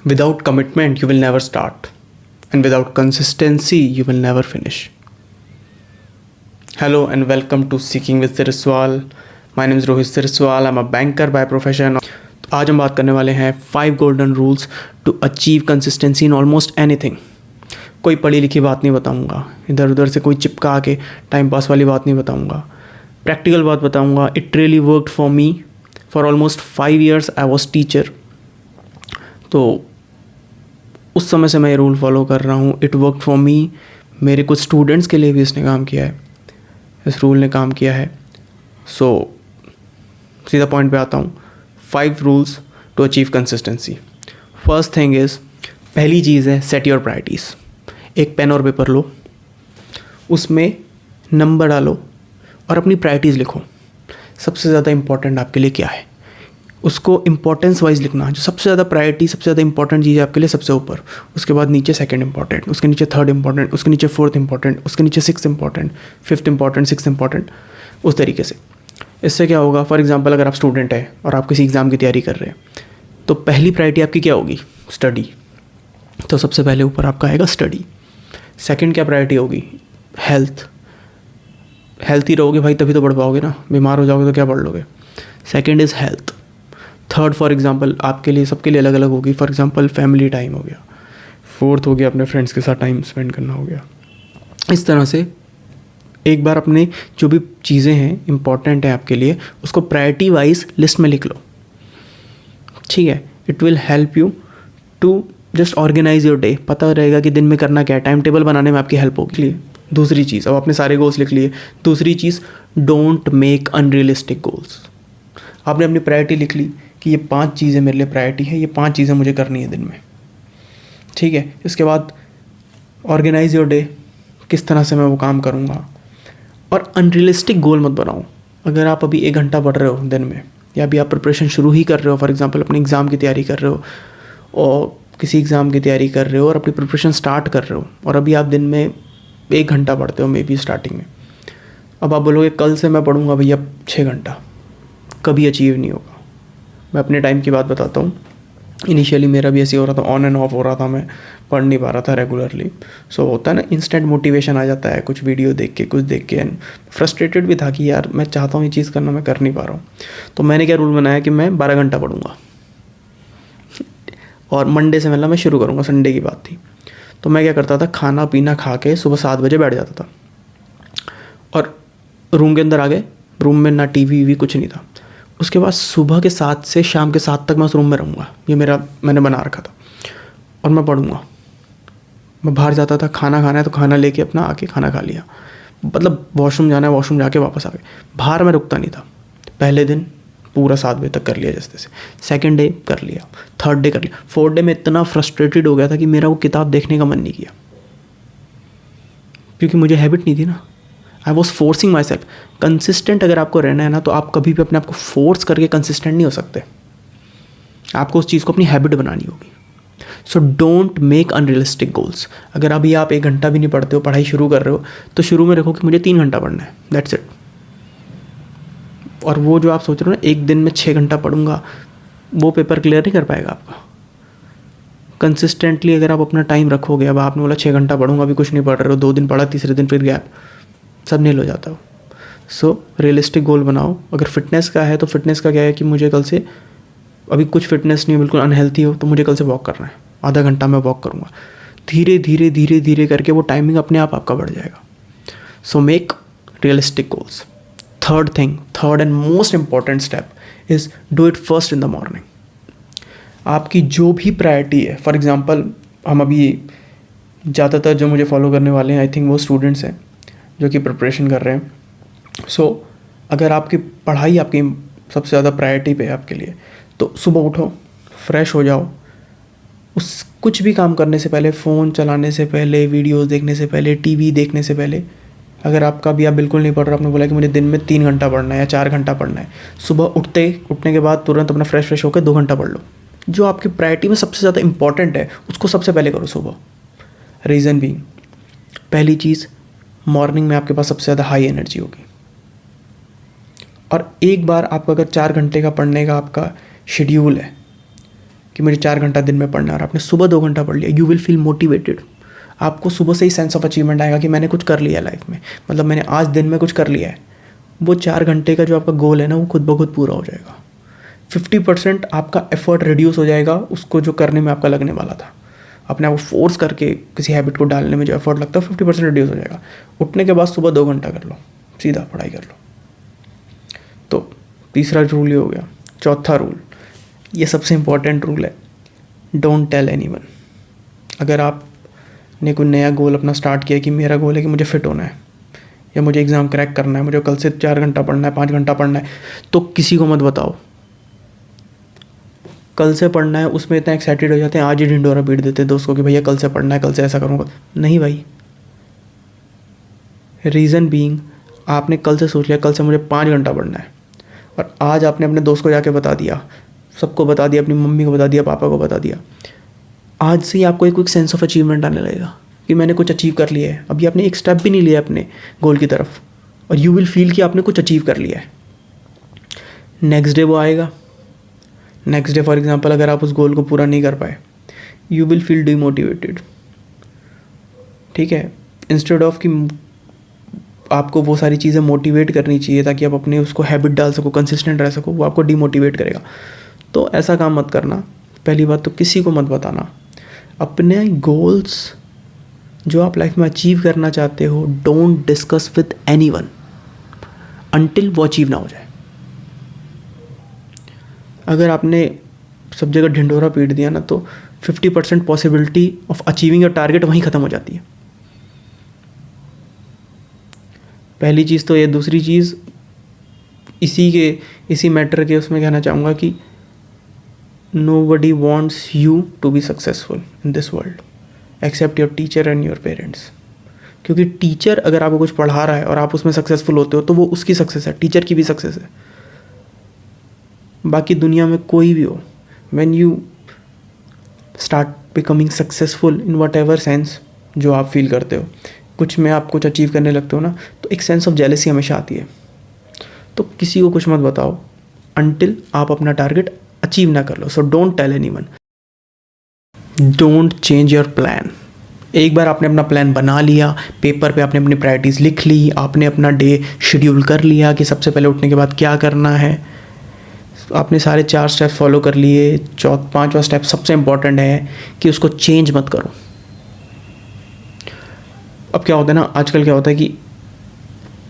Without commitment, you will never start. And without consistency, you will never finish. Hello and welcome to Seeking with Sirswal. My name is Rohit Sirswal. I'm a banker by profession. तो आज हम बात करने वाले हैं 5 golden rules to achieve consistency in almost anything. कोई पढ़ी लिखी बात नहीं बताऊंगा, इधर उधर से कोई चिपका के टाइम पास वाली बात नहीं बताऊंगा, प्रैक्टिकल बात बताऊंगा. It really worked for me. For almost 5 years I was teacher. तो उस समय से मैं ये रूल फॉलो कर रहा हूँ. It work for me. मेरे कुछ स्टूडेंट्स के लिए भी इसने काम किया है, इस रूल ने काम किया है. सो सीधा पॉइंट पे आता हूँ. 5 rules to achieve consistency. First thing is, पहली चीज़ है सेट योर प्रायोरिटीज़. एक पेन और पेपर लो, उसमें नंबर डालो और अपनी प्रायोरिटीज़ लिखो. सबसे ज़्यादा इम्पॉर्टेंट आपके लिए क्या है, उसको इम्पोर्टेंस वाइज लिखना. जो सबसे ज़्यादा प्रायोरिटी, सबसे ज़्यादा इंपॉर्टेंट चीज़ है आपके लिए, सबसे ऊपर. उसके बाद नीचे सेकंड इंपॉर्टेंट, उसके नीचे थर्ड इंपॉर्टेंट, उसके नीचे फोर्थ इंपॉर्टेंट, उसके नीचे sixth important, fifth important, sixth important. उस तरीके से. इससे क्या होगा, फॉर एग्जांपल अगर आप स्टूडेंट है और आप किसी एग्ज़ाम की तैयारी कर रहे हैं, तो पहली प्रायोरिटी आपकी क्या होगी, स्टडी. तो सबसे पहले ऊपर आपका आएगा स्टडी. सेकेंड क्या प्रायोरिटी होगी, हेल्थ. हेल्थी रहोगे भाई तभी तो पढ़ पाओगे ना, बीमार हो जाओगे तो क्या पढ़ लोगे. Second is health. Third for example आपके लिए, सबके लिए अलग अलग होगी. फॉर एग्जांपल फैमिली टाइम हो गया. फोर्थ हो गया अपने फ्रेंड्स के साथ टाइम स्पेंड करना हो गया. इस तरह से एक बार अपने जो भी चीज़ें हैं इंपॉर्टेंट है आपके लिए, उसको प्रायोरिटी वाइज लिस्ट में लिख लो. ठीक है. It will help you to just organise your day. पता रहेगा कि दिन में करना क्या है. टाइम टेबल बनाने में आपकी हेल्प होगी. दूसरी चीज़, अब आपने सारे गोल्स लिख लिए. दूसरी चीज़, डोंट मेक अनरियलिस्टिक गोल्स. आपने अपनी प्रायोरिटी लिख ली कि ये 5 चीज़ें मेरे लिए प्रायोरिटी है, ये 5 चीज़ें मुझे करनी है दिन में. ठीक है. इसके बाद ऑर्गेनाइज योर डे, किस तरह से मैं वो काम करूँगा. और अनरियलिस्टिक गोल मत बनाओ. अगर आप अभी 1 घंटा पढ़ रहे हो दिन में, या अभी आप प्रिपरेशन शुरू ही कर रहे हो, फॉर एग्जांपल अपने एग्ज़ाम की तैयारी कर रहे हो और किसी एग्ज़ाम की तैयारी कर रहे हो और अपनी प्रिपरेशन स्टार्ट कर रहे हो, और अभी आप दिन में 1 घंटा पढ़ते हो मे बी स्टार्टिंग में. अब आप बोलोगे कल से मैं पढ़ूँगा भैया 6 घंटा, कभी अचीव नहीं होगा. मैं अपने टाइम की बात बताता हूँ. इनिशियली मेरा भी ऐसे हो रहा था, ऑन एंड ऑफ हो रहा था, मैं पढ़ नहीं पा रहा था रेगुलरली. सो होता है ना, इंस्टेंट मोटिवेशन आ जाता है कुछ वीडियो देख के, कुछ देख के. एंड फ्रस्ट्रेटेड भी था कि यार मैं चाहता हूँ ये चीज़ करना, मैं कर नहीं पा रहा हूँ. तो मैंने क्या रूल बनाया कि मैं 12 घंटा पढ़ूँगा. और मंडे से मतलब मैं शुरू करूँगा, संडे की बात थी. तो मैं क्या करता था, खाना पीना खा के सुबह 7 बजे बैठ जाता था और रूम के अंदर आ गए. रूम में ना टीवी वीवी कुछ नहीं था. उसके बाद सुबह के 7 से शाम के 7 तक मैं उस रूम में रहूँगा. ये मैंने बना रखा था. और मैं पढ़ूँगा. मैं बाहर जाता था, खाना खाना है तो खाना लेके अपना आके खाना खा लिया. मतलब वॉशरूम जाना है, वॉशरूम जाके वापस आ गए. बाहर मैं रुकता नहीं था. पहले दिन पूरा 7 बजे तक कर लिया जैसे तैसे. सेकेंड डे कर लिया, थर्ड डे कर लिया. फोर्थ डे में इतना फ्रस्ट्रेटेड हो गया था कि मेरा वो किताब देखने का मन नहीं किया, क्योंकि मुझे हैबिट नहीं थी ना. I was forcing my self. Consistent अगर आपको रहना है ना, तो आप कभी भी अपने आप को फोर्स करके कंसिस्टेंट नहीं हो सकते. आपको उस चीज़ को अपनी हैबिट बनानी होगी. So don't make unrealistic goals. अगर अभी आप 1 घंटा भी नहीं पढ़ते हो, पढ़ाई शुरू कर रहे हो, तो शुरू में रखो कि मुझे 3 घंटा पढ़ना है. That's it. और वो जो आप सोच रहे हो ना, एक दिन में 6 घंटा पढ़ूंगा, वो पेपर क्लियर नहीं कर पाएगा आपका. कंसिस्टेंटली अगर आप अपना टाइम रखोगे, अब आपने बोला 6 घंटा पढ़ूंगा, अभी कुछ नहीं पढ़ रहे हो, 2 दिन पढ़ा, तीसरे दिन फिर गैप, सब नील हो जाता हो. सो रियलिस्टिक गोल बनाओ. अगर फिटनेस का है तो फिटनेस का क्या है कि मुझे कल से, अभी कुछ फिटनेस नहीं, बिल्कुल अनहेल्थी हो, तो मुझे कल से वॉक करना है, आधा घंटा मैं वॉक करूँगा. धीरे धीरे धीरे धीरे करके वो टाइमिंग अपने आप आपका बढ़ जाएगा. So make realistic goals. Third and most important step is do it first in the morning. आपकी जो भी प्रायोरिटी है, फॉर एग्जांपल हम अभी ज़्यादातर जो मुझे फॉलो करने वाले हैं, आई थिंक वो स्टूडेंट्स हैं जो कि प्रिपरेशन कर रहे हैं. सो अगर आपकी पढ़ाई आपकी सबसे ज़्यादा प्रायोरिटी पे है आपके लिए, तो सुबह उठो, फ्रेश हो जाओ. उस कुछ भी काम करने से पहले, फ़ोन चलाने से पहले, वीडियोस देखने से पहले, टीवी देखने से पहले, अगर आपका भी आप बिल्कुल नहीं पढ़ रहे, आपने बोला कि मुझे दिन में 3 घंटा पढ़ना है या 4 घंटा पढ़ना है, सुबह उठने के बाद तुरंत अपना फ्रेश होकर 2 घंटा पढ़ लो. जो आपकी प्रायोरिटी में सबसे ज़्यादा इंपॉर्टेंट है उसको सबसे पहले करो सुबह. रीज़न बीइंग, पहली चीज़, मॉर्निंग में आपके पास सबसे ज़्यादा हाई एनर्जी होगी. और एक बार आपका अगर 4 घंटे का पढ़ने का आपका शेड्यूल है, कि मुझे 4 घंटा दिन में पढ़ना है और आपने सुबह 2 घंटा पढ़ लिया, यू विल फील मोटिवेटेड। आपको सुबह से ही सेंस ऑफ अचीवमेंट आएगा कि मैंने कुछ कर लिया लाइफ में, मतलब मैंने आज दिन में कुछ कर लिया है। वो 4 घंटे का जो आपका गोल है ना, वो खुद ब खुद पूरा हो जाएगा। 50% आपका एफर्ट रिड्यूस हो जाएगा उसको जो करने में आपका लगने वाला था। अपने आप को फोर्स करके किसी हैबिट को डालने में जो एफर्ट लगता है 50% रिड्यूस हो जाएगा। उठने के बाद सुबह 2 घंटा कर लो, सीधा पढ़ाई कर लो। तो तीसरा रूल ये हो गया। चौथा रूल, ये सबसे इम्पॉर्टेंट रूल है, डोंट टेल एनीवन। अगर आपने कोई नया गोल अपना स्टार्ट किया कि मेरा गोल है कि मुझे फिट होना है या मुझे एग्ज़ाम क्रैक करना है, मुझे कल से 4 घंटा पढ़ना है, 5 घंटा पढ़ना है, तो किसी को मत बताओ। कल से पढ़ना है उसमें इतना एक्साइटेड हो जाते हैं, आज ही ढिंडोरा पीट देते हैं दोस्त को कि भैया कल से पढ़ना है, कल से ऐसा करूँगा। नहीं भाई, रीज़न बीइंग आपने कल से सोच लिया कल से मुझे 5 घंटा पढ़ना है, और आज आपने अपने दोस्त को जाके बता दिया, सबको बता दिया, अपनी मम्मी को बता दिया, पापा को बता दिया। आज से ही आपको एक सेंस ऑफ अचीवमेंट आने लगेगा कि मैंने कुछ अचीव कर लिया है। अभी आपने एक स्टेप भी नहीं लिया अपने गोल की तरफ, और यू विल फील कि आपने कुछ अचीव कर लिया है। नेक्स्ट डे वो आएगा, नेक्स्ट डे फॉर एग्जांपल अगर आप उस गोल को पूरा नहीं कर पाए, यू विल फील डिमोटिवेटेड। ठीक है, इंस्टेड ऑफ कि आपको वो सारी चीज़ें मोटिवेट करनी चाहिए ताकि आप अपने उसको हैबिट डाल सको, कंसिस्टेंट रह सको, वो आपको डिमोटिवेट करेगा। तो ऐसा काम मत करना। पहली बात तो किसी को मत बताना अपने गोल्स जो आप लाइफ में अचीव करना चाहते हो। Don't discuss with anyone until वो अचीव ना हो जाए। अगर आपने सब जगह ढिंडोरा पीट दिया ना, तो 50% possibility of achieving your target वहीं ख़त्म हो जाती है। पहली चीज़ तो ये। दूसरी चीज़ इसी मैटर के उसमें कहना चाहूँगा कि nobody wants you to be successful in this world except your teacher and your parents। क्योंकि टीचर अगर आपको कुछ पढ़ा रहा है और आप उसमें सक्सेसफुल होते हो तो वो उसकी सक्सेस है, टीचर की भी सक्सेस है। बाकी दुनिया में कोई भी हो, when you start becoming successful in whatever sense जो आप फील करते हो, कुछ में आप कुछ अचीव करने लगते हो ना, तो एक सेंस ऑफ जेलसी हमेशा आती है। तो किसी को कुछ मत बताओ until आप अपना टारगेट अचीव ना कर लो। So don't tell anyone. Don't change your plan. एक बार आपने अपना प्लान बना लिया, पेपर पे आपने अपनी प्रायोरिटीज़ लिख ली, आपने अपना डे शेड्यूल कर लिया कि सबसे पहले उठने के बाद क्या करना है, आपने सारे 4 स्टेप्स फॉलो कर लिए। 5वां स्टेप सबसे इम्पॉर्टेंट है कि उसको चेंज मत करो। अब क्या होता है ना, आजकल क्या होता है कि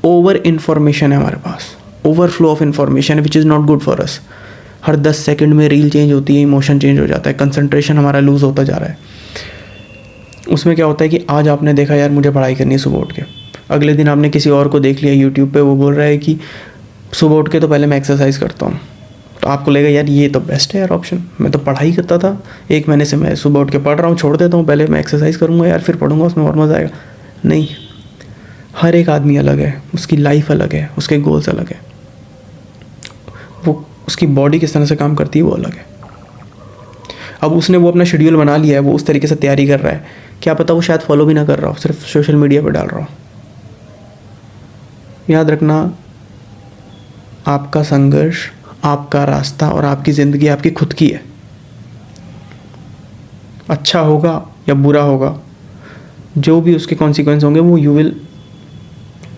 ओवर इन्फॉर्मेशन है हमारे पास, overflow of information which is not good for us. हर 10 सेकंड में रील चेंज होती है, इमोशन चेंज हो जाता है, कंसंट्रेशन हमारा लूज़ होता जा रहा है। उसमें क्या होता है कि आज आपने देखा यार मुझे पढ़ाई करनी है सुबह उठ के, अगले दिन आपने किसी और को देख लिया यूट्यूब पे, वो बोल रहा है कि सुबह उठ के तो पहले मैं एक्सरसाइज करता हूँ। तो आपको लगेगा यार ये तो बेस्ट है यार ऑप्शन, मैं तो पढ़ाई करता था 1 महीने से, मैं सुबह उठ के पढ़ रहा हूँ, छोड़ देता हूँ, पहले मैं एक्सरसाइज करूँगा यार फिर पढ़ूँगा, उसमें और मज़ा आएगा। नहीं, हर एक आदमी अलग है, उसकी लाइफ अलग है, उसके गोल्स अलग है, वो उसकी बॉडी किस तरह से काम करती है वो अलग है। अब उसने वो अपना शेड्यूल बना लिया है, वो उस तरीके से तैयारी कर रहा है, क्या पता वो शायद फॉलो भी ना कर रहा हो, सिर्फ सोशल मीडिया पे डाल रहा हो। याद रखना, आपका संघर्ष, आपका रास्ता और आपकी ज़िंदगी आपकी खुद की है। अच्छा होगा या बुरा होगा, जो भी उसके कॉन्सिक्वेंस होंगे वो यू विल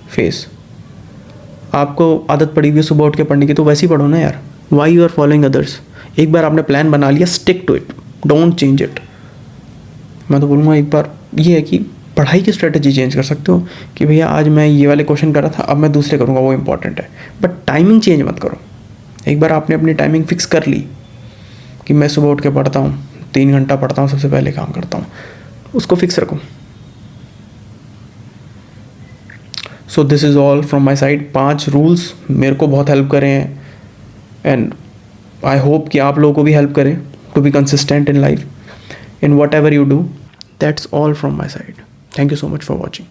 फेस। आपको आदत पड़ी हुई है सुबह उठ के पढ़ने की, तो वैसे ही पढ़ो ना यार। Why you are following others? एक बार आपने प्लान बना लिया, stick to it, don't change it. मैं तो बोलूँगा एक बार ये है कि पढ़ाई की स्ट्रेटजी चेंज कर सकते हो कि भैया आज मैं ये वाले क्वेश्चन कर रहा था, अब मैं दूसरे करूँगा, वो इंपॉर्टेंट है, बट टाइमिंग चेंज मत करो। एक बार आपने अपनी टाइमिंग फिक्स कर ली कि मैं सुबह उठ के पढ़ता हूँ, 3 घंटा पढ़ता हूँ, सबसे पहले काम करता हूँ, उसको फिक्स रखो। So this is all from my side. 5 rules मेरे को बहुत हेल्प करे हैं, एंड आई होप कि आप लोगों को भी हेल्प करें to be consistent in life, in whatever you do. That's all from my side. Thank you so much for watching.